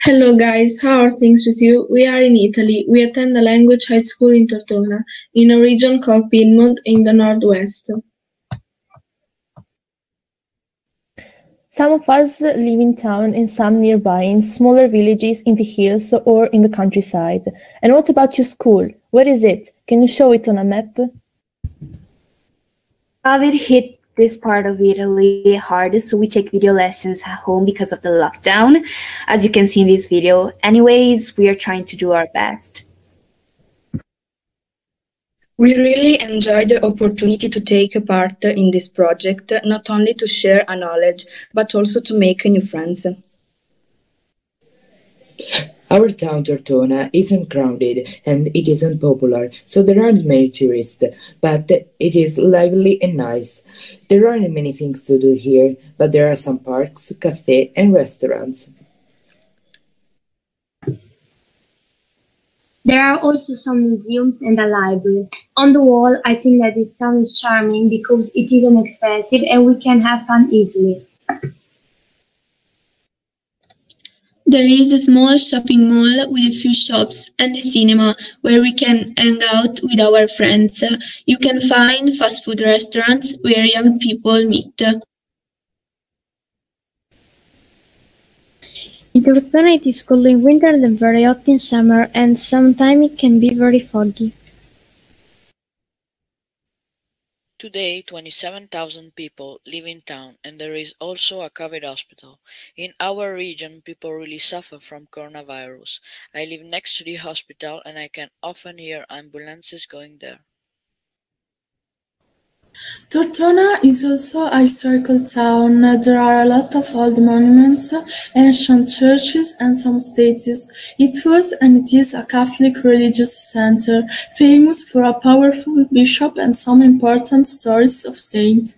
Hello guys, how are things with you? We are in Italy. We attend a language high school in Tortona, in a region called Piedmont in the northwest. Some of us live in town and some nearby in smaller villages in the hills or in the countryside. And what about your school? Where is it? Can you show it on a map? COVID hit this part of Italy hard, so we take video lessons at home because of the lockdown, as you can see in this video. Anyways, we are trying to do our best. We really enjoyed the opportunity to take part in this project, not only to share a knowledge, but also to make new friends. Our town Tortona isn't crowded and it isn't popular, so there aren't many tourists, but it is lively and nice. There aren't many things to do here, but there are some parks, cafes and restaurants. There are also some museums and a library. On the whole, I think that this town is charming because it is inexpensive and we can have fun easily. There is a small shopping mall with a few shops and a cinema where we can hang out with our friends. You can find fast food restaurants where young people meet. In Tortona it is cold in winter and very hot in summer, and sometimes it can be very foggy. Today, 27,000 people live in town, and there is also a COVID hospital. In our region, people really suffer from coronavirus. I live next to the hospital, and I can often hear ambulances going there. Tortona is also a historical town. There are a lot of old monuments, ancient churches and some statues. It was and it is a Catholic religious center, famous for a powerful bishop and some important stories of saints.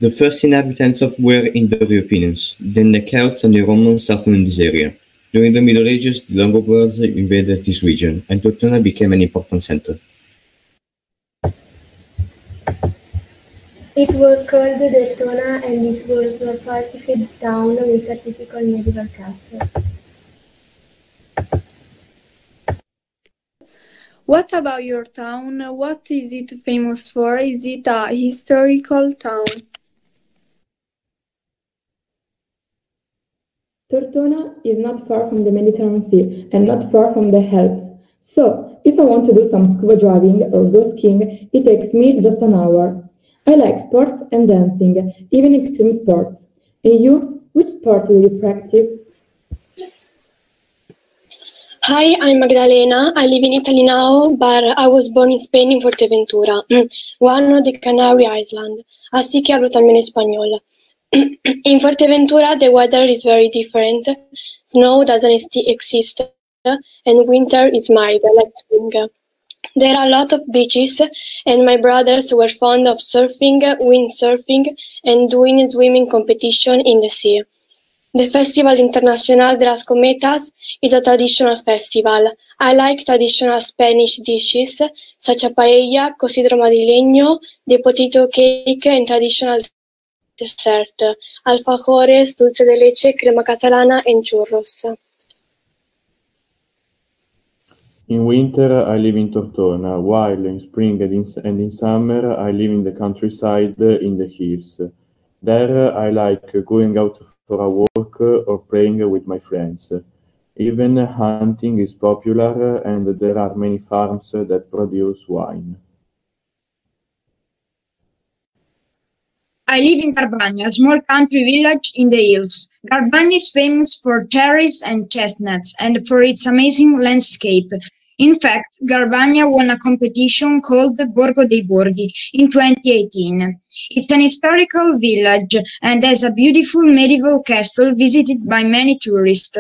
The first inhabitants were Indo-Europeans, then the Celts and the Romans settled in this area. During the Middle Ages, the Longobards invaded this region, and Tortona became an important center. It was called Tortona and it was a fortified town with a typical medieval castle. What about your town? What is it famous for? Is it a historical town? Tortona is not far from the Mediterranean Sea and not far from the Alps. So, if I want to do some scuba diving or go skiing, it takes me just an hour. I like sports and dancing, even extreme sports. And you, which sport do you practice? Hi, I'm Magdalena. I live in Italy now, but I was born in Spain in Fuerteventura, one of the Canary Islands. Así que hablo también español. In Fuerteventura, the weather is very different. Snow doesn't exist, and winter is mild, like spring. There are a lot of beaches, and my brothers were fond of surfing, windsurfing, and doing a swimming competition in the sea. The Festival Internacional de las Cometas is a traditional festival. I like traditional Spanish dishes, such as paella, cocido madrileño, the potato cake, and traditional dessert, alfajores, dulce de leche, crema catalana, and churros. In winter, I live in Tortona, while in spring and in summer, I live in the countryside in the hills. There, I like going out for a walk or playing with my friends. Even hunting is popular, and there are many farms that produce wine. I live in Garbagna, a small country village in the hills. Garbagna is famous for cherries and chestnuts and for its amazing landscape. In fact, Garbagna won a competition called Borgo dei Borghi in 2018. It's an historical village and has a beautiful medieval castle visited by many tourists.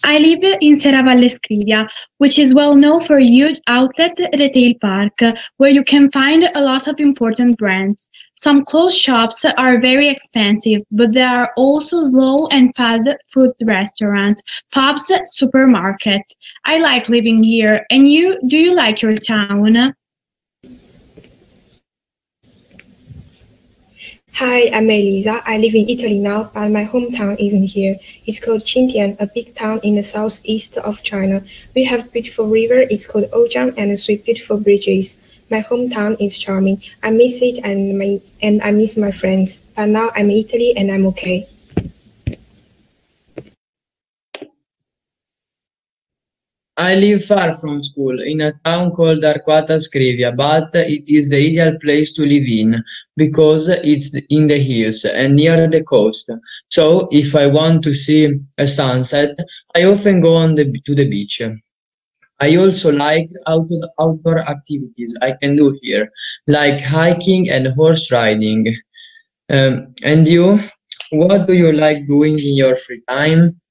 I live in Serravalle Scrivia, which is well known for a huge outlet retail park, where you can find a lot of important brands. Some clothes shops are very expensive, but there are also slow and fast food restaurants, pubs, supermarkets. I like living here. And you, do you like your town? Hi, I'm Elisa. I live in Italy now, but my hometown isn't here. It's called Xinjiang, a big town in the southeast of China. We have beautiful river, it's called Ojiang, and sweet beautiful bridges. My hometown is charming. I miss it and I miss my friends. But now I'm in Italy and I'm okay. I live far from school, in a town called Arquata Scrivia, but it is the ideal place to live in because it's in the hills and near the coast. So if I want to see a sunset, I often go to the beach. I also like outdoor activities I can do here, like hiking and horse riding. And you, what do you like doing in your free time?